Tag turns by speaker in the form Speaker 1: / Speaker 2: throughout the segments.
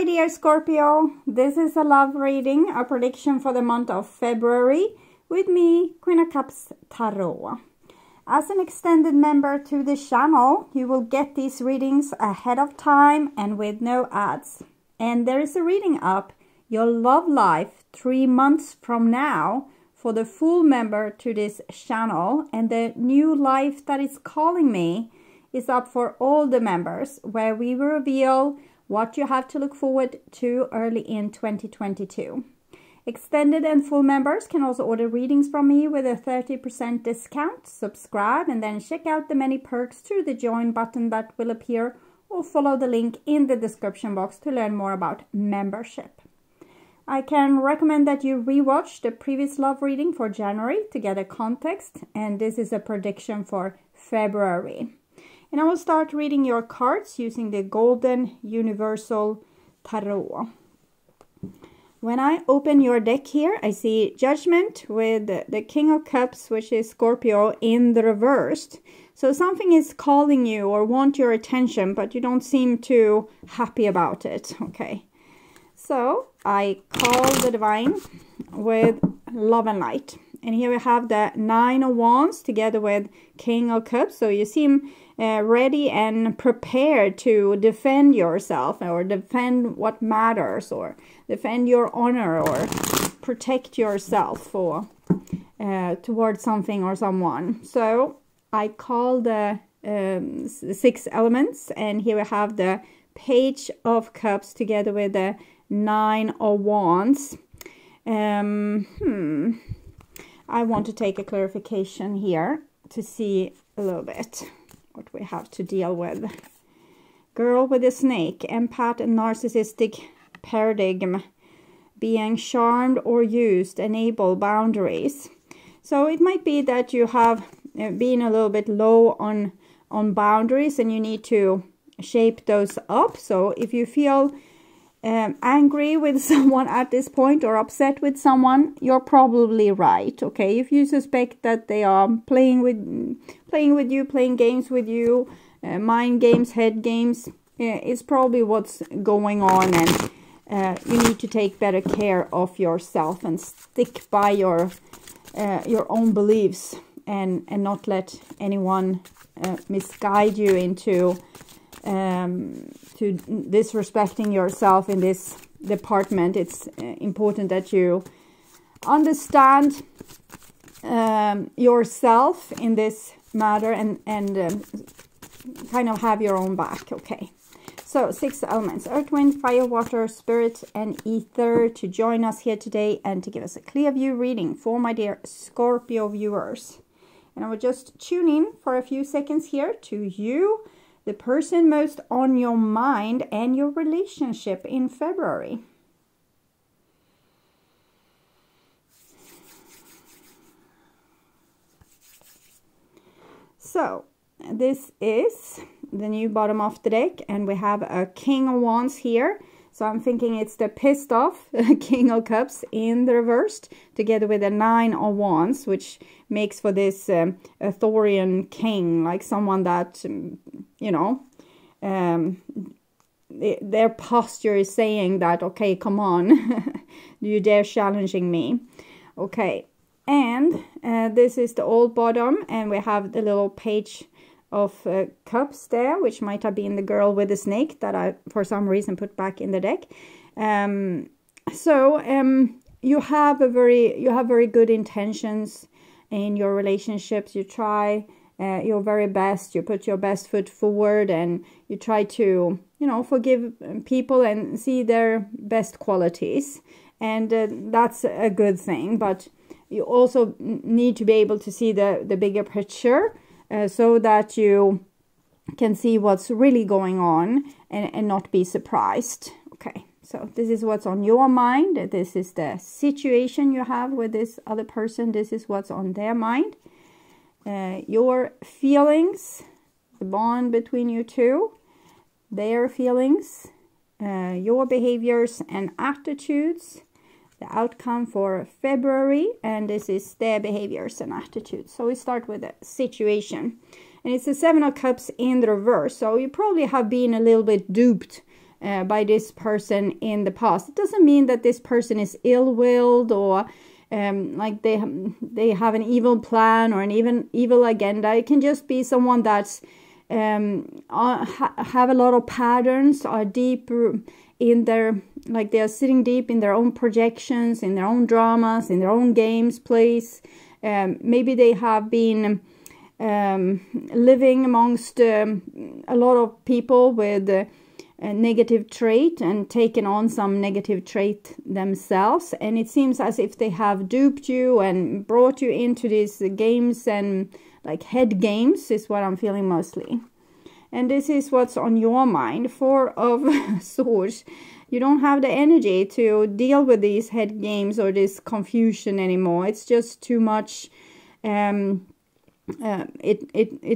Speaker 1: my dear Scorpio, this is a love reading, a prediction for the month of February with me, Queen of Cups Tarot. As an extended member to the channel, you will get these readings ahead of time and with no ads. And there is a reading up, your love life 3 months from now, for the full member to this channel, and the new life that is calling me is up for all the members, where we will reveal what you have to look forward to early in 2022. Extended and full members can also order readings from me with a 30% discount. Subscribe and then check out the many perks through the join button that will appear, or follow the link in the description box to learn more about membership. I can recommend that you rewatch the previous love reading for January to get a context, and this is a prediction for February. And I will start reading your cards using the Golden Universal Tarot. When I open your deck here, I see Judgment with the King of Cups, which is Scorpio, in the reversed. So something is calling you or want your attention, but you don't seem too happy about it. Okay. So I call the Divine with Love and Light. And here we have the Nine of Wands together with King of Cups. So you seem ready and prepared to defend yourself, or defend what matters, or defend your honor, or protect yourself for towards something or someone. So I call the 6 elements, and here we have the Page of Cups together with the Nine of Wands. I want to take a clarification here to see a little bit what we have to deal with. Girl with a snake, empath and narcissistic paradigm, being charmed or used, enable boundaries. So it might be that you have been a little bit low on boundaries, and you need to shape those up. So if you feel angry with someone at this point, or upset with someone, you're probably right. Okay, if you suspect that they are playing with you, playing games with you, mind games, head games, is probably what's going on, and you need to take better care of yourself and stick by your own beliefs, and not let anyone misguide you into to disrespecting yourself in this department. It's important that you understand yourself in this matter, and kind of have your own back. Okay, so 6 elements: earth, wind, fire, water, spirit, and ether, to join us here today and to give us a clear view reading for my dear Scorpio viewers. And I will just tune in for a few seconds here to you, the person most on your mind, and your relationship in February. So this is the new bottom of the deck, and we have a King of Wands here. So I'm thinking it's the pissed off King of Cups in the reversed, together with a Nine of Wands, which makes for this Arthurian king, like someone that, you know, their posture is saying that, okay, come on, do you dare challenging me? Okay, and this is the old bottom, and we have the little Page of Cups there, which might have been the girl with the snake that I for some reason put back in the deck. You have very good intentions in your relationships. You try your very best, you put your best foot forward, and you try to, you know, forgive people and see their best qualities, and that's a good thing. But you also need to be able to see the bigger picture, so that you can see what's really going on, and not be surprised. Okay, so this is what's on your mind. This is the situation you have with this other person. This is what's on their mind. Your feelings, the bond between you two, their feelings, your behaviors and attitudes, the outcome for February, and this is their behaviors and attitudes. So we start with the situation, and it's the 7 of Cups in the reverse. So you probably have been a little bit duped by this person in the past. It doesn't mean that this person is ill-willed or like they have an evil plan or an evil agenda. It can just be someone that's have a lot of patterns, are deep in their, like they are sitting deep in their own projections, in their own dramas, in their own games, plays. Maybe they have been living amongst a lot of people with a negative trait and taken on some negative trait themselves, and it seems as if they have duped you and brought you into these games, and like head games is what I'm feeling mostly. And this is what's on your mind. 4 of Swords. You don't have the energy to deal with these head games or this confusion anymore. It's just too much. It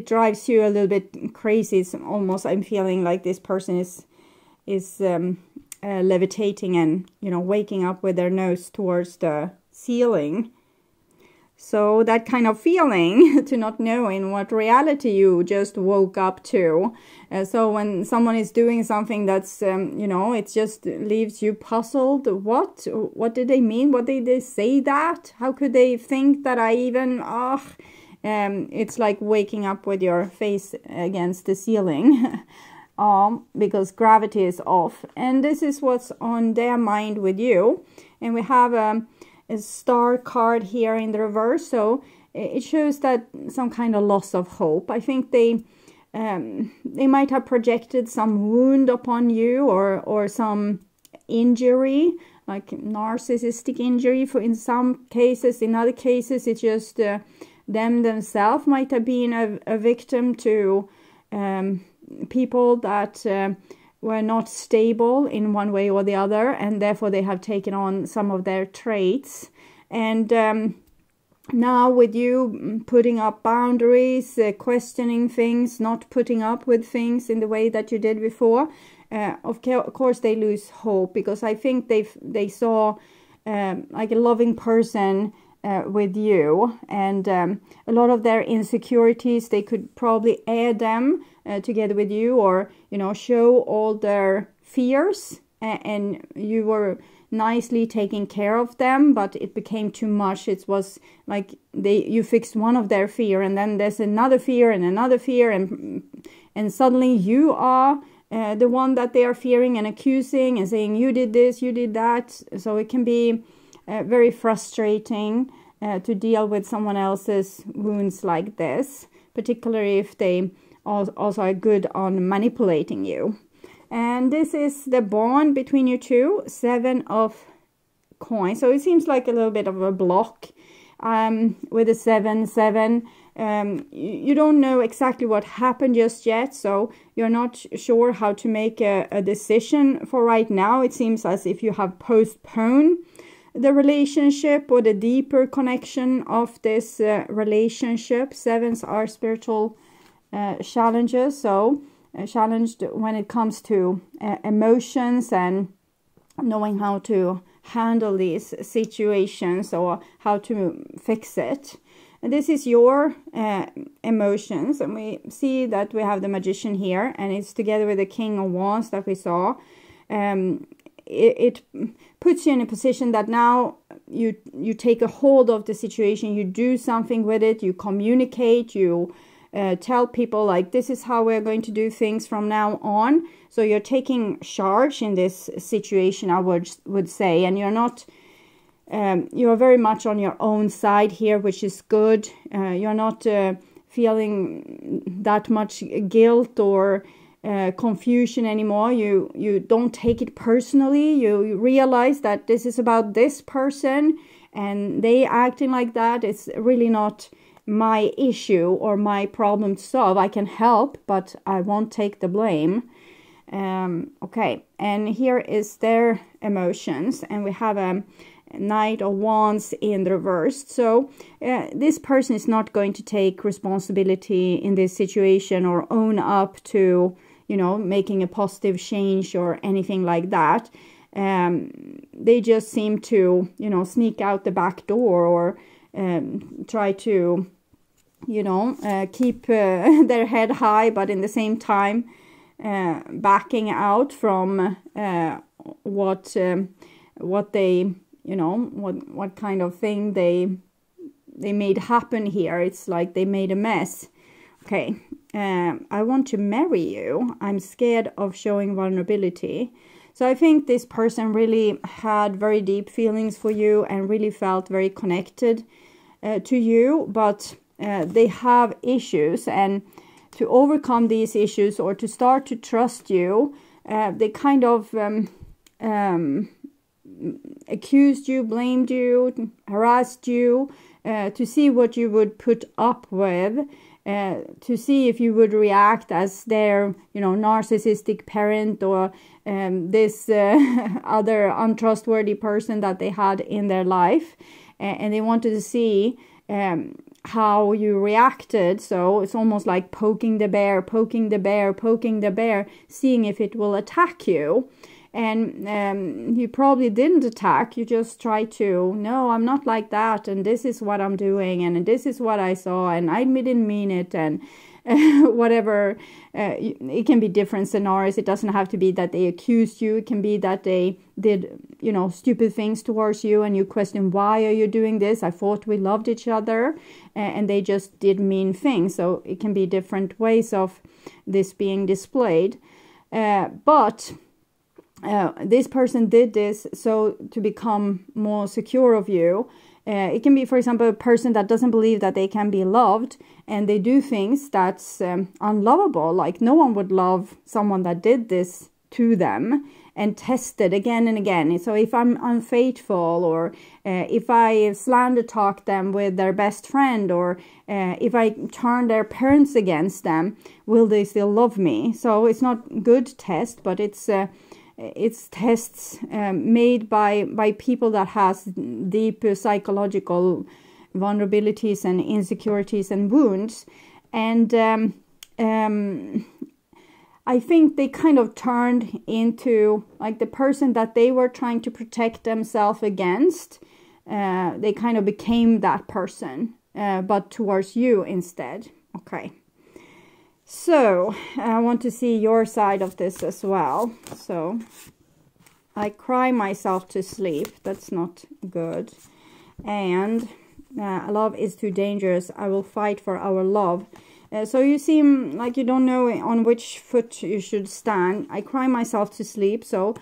Speaker 1: drives you a little bit crazy. It's almost, I'm feeling like this person is levitating and, you know, waking up with their nose towards the ceiling. So that kind of feeling to not knowing what reality you just woke up to. So when someone is doing something that's, you know, it just leaves you puzzled. What did they mean? What did they say that? How could they think that I even, it's like waking up with your face against the ceiling. Because gravity is off. And this is what's on their mind with you. And we have a star card here in the reverse, so it shows that some kind of loss of hope. I think they might have projected some wound upon you, or some injury, like narcissistic injury for in some cases. In other cases, it's just them themselves might have been a victim to people that were not stable in one way or the other, and therefore they have taken on some of their traits. And now with you putting up boundaries, questioning things, not putting up with things in the way that you did before, of course they lose hope, because I think they saw like a loving person with you, and a lot of their insecurities, they could probably air them together with you, or, you know, show all their fears, and you were nicely taking care of them, but it became too much. It was like you fixed one of their fear, and then there's another fear and another fear, and suddenly you are the one that they are fearing and accusing and saying you did this, you did that. So it can be very frustrating to deal with someone else's wounds like this, particularly if they also are good on manipulating you. And this is the bond between you two, 7 of coins. So it seems like a little bit of a block with the 7-7. You don't know exactly what happened just yet, so you're not sure how to make a decision for right now. It seems as if you have postponed the relationship or the deeper connection of this relationship. 7s are spiritual challenges, so challenged when it comes to emotions and knowing how to handle these situations or how to fix it. And this is your emotions, and we see that we have the Magician here, and it's together with the King of Wands that we saw. It puts you in a position that now you take a hold of the situation, you do something with it, you communicate, you tell people like, this is how we're going to do things from now on. So you're taking charge in this situation, I would say, and you're not, you're very much on your own side here, which is good. You're not feeling that much guilt or confusion anymore. You don't take it personally. You realize that this is about this person and they acting like that. It's really not my issue or my problem to solve. I can help, but I won't take the blame. Okay, and here is their emotions, and we have a Knight of Wands in the reverse. So this person is not going to take responsibility in this situation or own up to, you know, making a positive change or anything like that. They just seem to, you know, sneak out the back door or try to, you know, keep their head high, but in the same time backing out from what they, you know, what kind of thing they made happen here. It's like they made a mess. Okay, I want to marry you. I'm scared of showing vulnerability. So I think this person really had very deep feelings for you and really felt very connected to you, but they have issues, and to overcome these issues or to start to trust you, they kind of accused you, blamed you, harassed you, to see what you would put up with, to see if you would react as their, you know, narcissistic parent or this other untrustworthy person that they had in their life, and they wanted to see how you reacted. So it's almost like poking the bear, poking the bear, poking the bear, seeing if it will attack you. And you probably didn't attack. You just try to, no, I'm not like that, and this is what I'm doing, and this is what I saw, and I didn't mean it, and whatever. It can be different scenarios. It doesn't have to be that they accused you. It can be that they did, you know, stupid things towards you, and you question, why are you doing this? I thought we loved each other, and they just did mean things. So it can be different ways of this being displayed. But this person did this so to become more secure of you. It can be, for example, a person that doesn't believe that they can be loved, and they do things that's unlovable. Like no one would love someone that did this to them and tested again and again. So if I'm unfaithful, or if I slander talk them with their best friend, or if I turn their parents against them, will they still love me? So it's not good test, but it's tests made by people that has deep psychological vulnerabilities and insecurities and wounds. And I think they kind of turned into like the person that they were trying to protect themselves against. They kind of became that person, but towards you instead. Okay. So, I want to see your side of this as well. So, I cry myself to sleep. That's not good. And love is too dangerous. I will fight for our love. So, you seem like you don't know on which foot you should stand. I cry myself to sleep. So,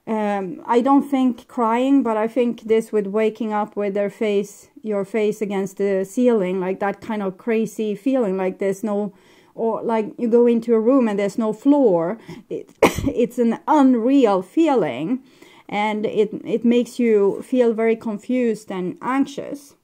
Speaker 1: I don't think crying, but I think this with waking up with your face against the ceiling, like that kind of crazy feeling, like there's no... Or like you go into a room and there's no floor. It's an unreal feeling, and it makes you feel very confused and anxious.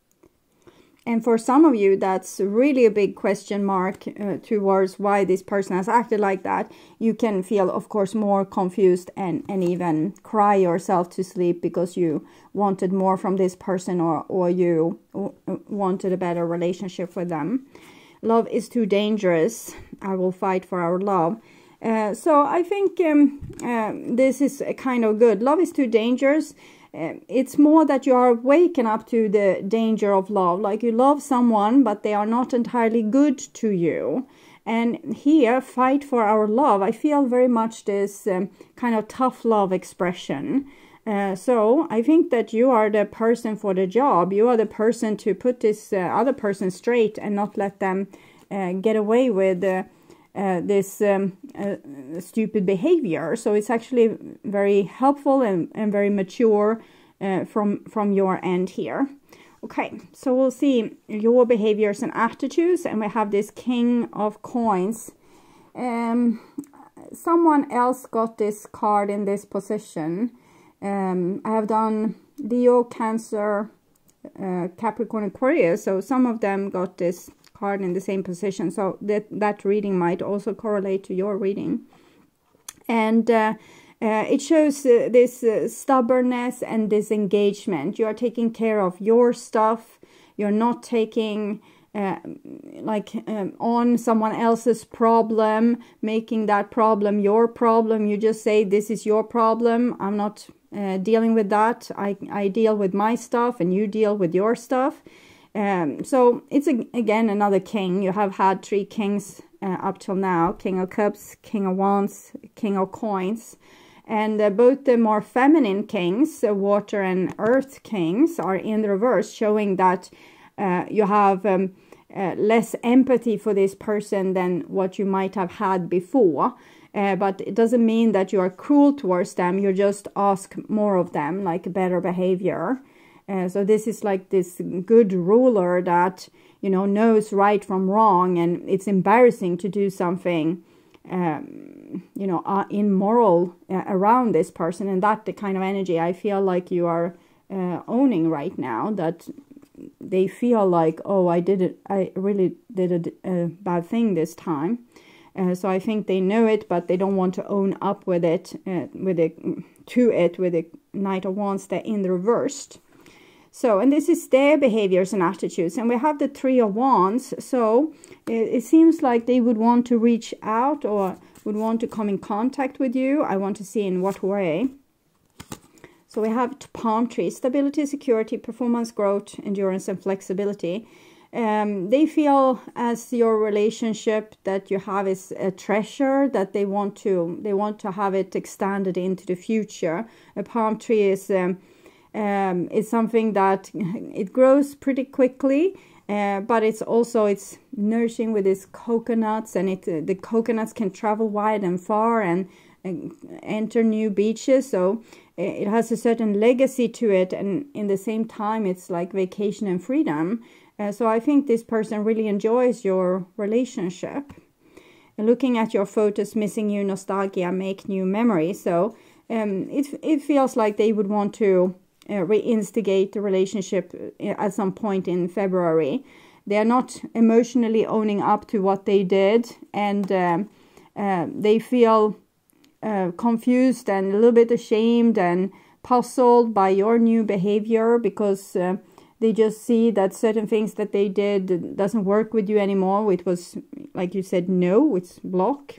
Speaker 1: And for some of you, that's really a big question mark towards why this person has acted like that. You can feel, of course, more confused and even cry yourself to sleep because you wanted more from this person, or you wanted a better relationship with them. Love is too dangerous. I will fight for our love. So I think this is kind of good. Love is too dangerous. It's more that you are waking up to the danger of love. Like you love someone, but they are not entirely good to you. And here, fight for our love. I feel very much this kind of tough love expression. So I think that you are the person for the job. You are the person to put this other person straight and not let them get away with this stupid behavior. So it's actually very helpful and very mature from your end here. Okay, so we'll see your behaviors and attitudes, and we have this King of Coins. Someone else got this card in this position. I have done Leo, Cancer, Capricorn, Aquarius, so some of them got this card in the same position, so that reading might also correlate to your reading. And it shows this stubbornness and disengagement. You are taking care of your stuff. You're not taking on someone else's problem, making that problem your problem. You just say, this is your problem. I'm not dealing with that. I deal with my stuff and you deal with your stuff. So it's again another king. You have had 3 kings up till now: King of Cups, King of Wands, King of Coins. And both the more feminine kings, water and earth kings, are in the reverse, showing that you have less empathy for this person than what you might have had before. But it doesn't mean that you are cruel towards them. You just ask more of them, like better behavior. So this is like this good ruler that, you know, knows right from wrong, and it's embarrassing to do something you know, immoral around this person. And that the kind of energy I feel like you are owning right now, that they feel like, oh, I really did a bad thing this time. So I think they know it, but they don't want to own up with it, with the Knight of Wands. They're in the reversed. So, and this is their behaviors and attitudes. And we have the 3 of Wands. So it seems like they would want to reach out or would want to come in contact with you. I want to see in what way. So we have palm tree: stability, security, performance, growth, endurance, and flexibility. They feel as your relationship that you have is a treasure, that they want to have it extended into the future. A palm tree is something that it grows pretty quickly, but it's nourishing with its coconuts, and the coconuts can travel wide and far and enter new beaches. So it has a certain legacy to it, and in the same time it's like vacation and freedom. So I think this person really enjoys your relationship. And looking at your photos, missing you, nostalgia, make new memories. So it feels like they would want to reinstigate the relationship at some point in February. They are not emotionally owning up to what they did, and they feel confused and a little bit ashamed and puzzled by your new behavior, because they just see that certain things that they did doesn't work with you anymore. It was, like you said, no, it's block.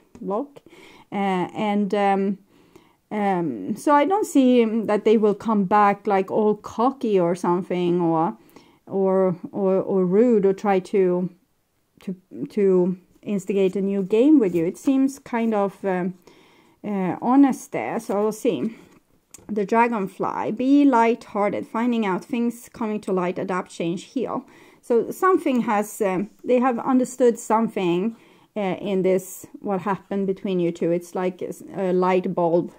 Speaker 1: So I don't see that they will come back like all cocky or something, or rude, or try to instigate a new game with you. It seems kind of honest there. So we'll see. The dragonfly: be light-hearted, finding out things, coming to light, adapt, change, heal. So something has they have understood something in this, what happened between you two. It's like a light bulb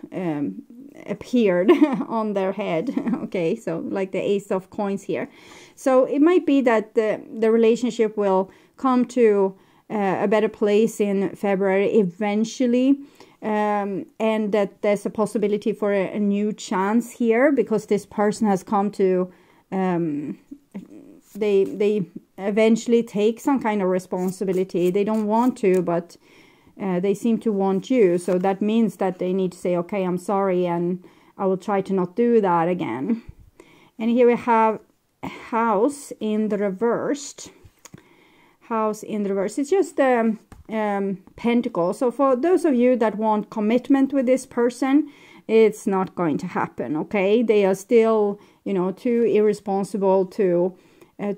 Speaker 1: appeared on their head. Okay, so like the Ace of Coins here. So it might be that the relationship will come to a better place in February eventually, and that there's a possibility for a new chance here, because this person has come to they eventually take some kind of responsibility. They don't want to, but they seem to want you. So that means that they need to say, okay, I'm sorry, and I will try to not do that again. And here we have house in the reversed. House in the reverse. It's just pentacle. So for those of you that want commitment with this person, it's not going to happen. Okay, they are still, you know, too irresponsible to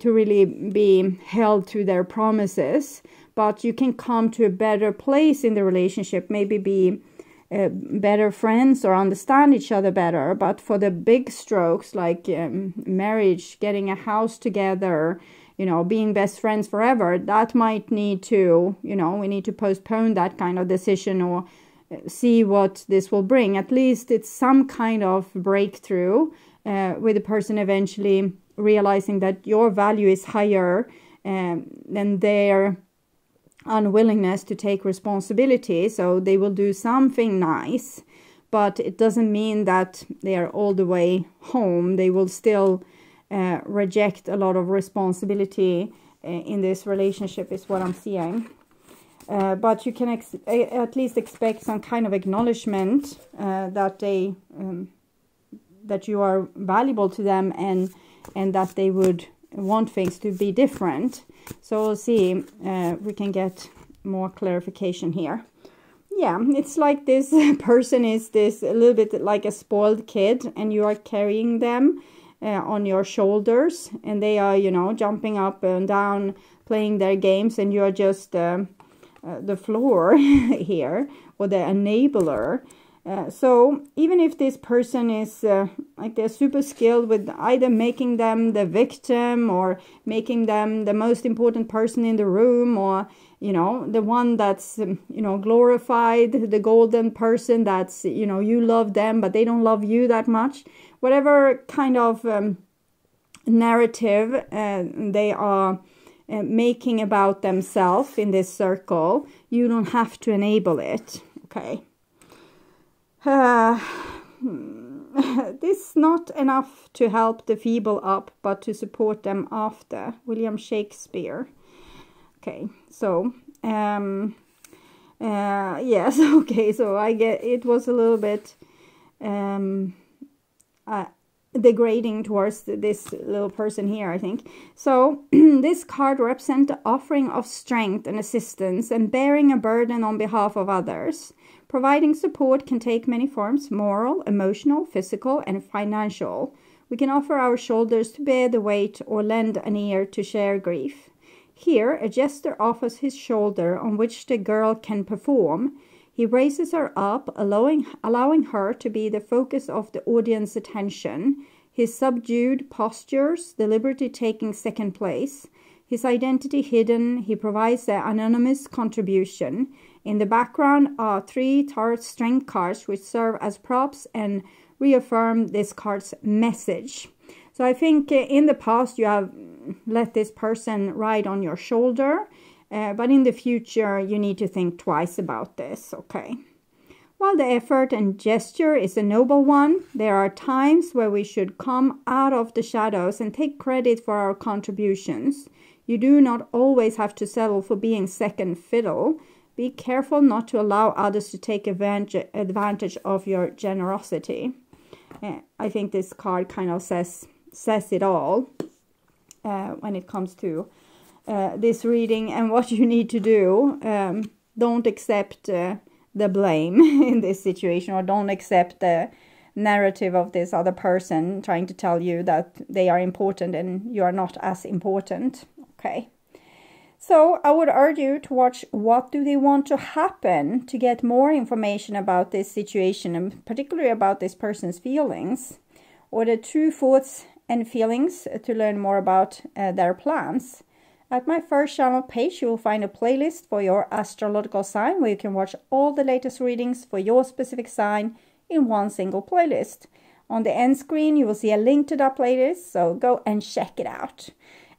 Speaker 1: really be held to their promises. But you can come to a better place in the relationship, maybe be better friends or understand each other better. But for the big strokes, like marriage, getting a house together, you know, being best friends forever, that might need to, you know, we need to postpone that kind of decision, or see what this will bring. At least it's some kind of breakthrough with the person eventually realizing that your value is higher than their unwillingness to take responsibility. So they will do something nice, but it doesn't mean that they are all the way home. They will still reject a lot of responsibility in this relationship, is what I'm seeing. But you can at least expect some kind of acknowledgement that they that you are valuable to them, and that they would want things to be different. So we'll see. We can get more clarification here. Yeah, it's like this person is a little bit like a spoiled kid, and you are carrying them. on your shoulders, and they are, you know, jumping up and down, playing their games, and you are just the floor here, or the enabler. So even if this person is like they're super skilled with either making them the victim or making them the most important person in the room, or, you know, the one that's, you know, glorified, the golden person that's, you know, you love them, but they don't love you that much. Whatever kind of narrative they are making about themselves in this circle, you don't have to enable it, okay? This not enough to help the feeble up, but to support them after. William Shakespeare. Okay, so yes, okay, so I get it was a little bit degrading towards this little person here, I think. So this card represents the offering of strength and assistance and bearing a burden on behalf of others. Providing support can take many forms: moral, emotional, physical, and financial. We can offer our shoulders to bear the weight or lend an ear to share grief. Here, a jester offers his shoulder on which the girl can perform. He raises her up, allowing her to be the focus of the audience's attention. His subdued postures, deliberately taking second place. His identity hidden, he provides the anonymous contribution. In the background are 3 tarot strength cards which serve as props and reaffirm this card's message. So I think in the past you have let this person ride on your shoulder, but in the future you need to think twice about this, okay? While the effort and gesture is a noble one, there are times where we should come out of the shadows and take credit for our contributions. You do not always have to settle for being second fiddle. Be careful not to allow others to take advantage of your generosity. I think this card kind of says it all when it comes to this reading and what you need to do. Don't accept the blame in this situation, or don't accept the narrative of this other person trying to tell you that they are important and you are not as important. Okay. So I would urge you to watch what do they want to happen to get more information about this situation, and particularly about this person's feelings, or the true thoughts and feelings to learn more about their plans. At my first channel page, you will find a playlist for your astrological sign where you can watch all the latest readings for your specific sign in one single playlist. On the end screen, you will see a link to that playlist, so go and check it out.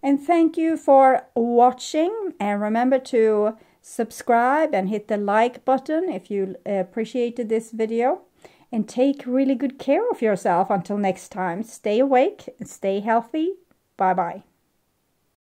Speaker 1: And thank you for watching, and remember to subscribe and hit the like button if you appreciated this video. And take really good care of yourself until next time. Stay awake and stay healthy. Bye-bye.